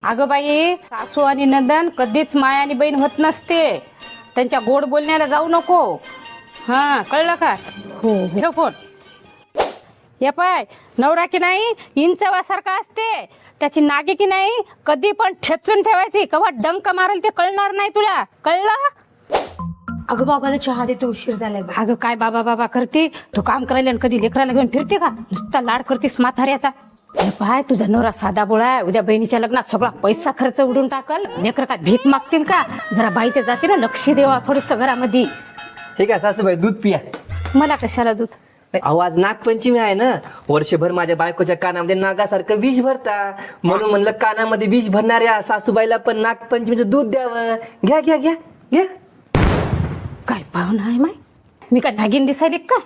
अगं बाई, सासू आणि नंदन कधीच माय आणि बहीण होत नसते. त्यांच्या गोड बोलण्याला जाऊ नको. हा, कळलं का? हो. ठेव फोन. हे पाय, नवरा की नाही इंचवासारखा असते. त्याची नागी की नाही कधी पण ठेचून ठेवायची. कवा डंक मारेल ते कळणार नाही तुला. कळलं? अगं बाबाला चहा देते, उशीर झालाय. अगं काय बाबा बाबा करते तू? काम करायला आणि कधी लेकराला घेऊन फिरते का? नुसता लाड करतेस म्हाताऱ्याचा. हे पाय, तुझा नवरा साधा बोळा आहे. उद्या बहिणीच्या लग्नात सगळा पैसा खर्च उडून टाकल. लेकर काय भीक मागतील का? जरा बाईच्या जातीनं लक्ष देवा थोडस घरामध्ये. ठीक आहे सासूबाई, दूध पिया. मला कशाला दूध? आवाज नागपंचमी आहे ना, वर्षभर माझ्या बायकोच्या कानामध्ये नागासारखं विष भरता, म्हणून म्हणलं कानामध्ये विष भरणाऱ्या सासूबाईला पण नागपंचमीचं दूध द्यावं. घ्या घ्या घ्या घ्या. काय पाहुणा आहे माय? मी काय नागिन दिसायली का?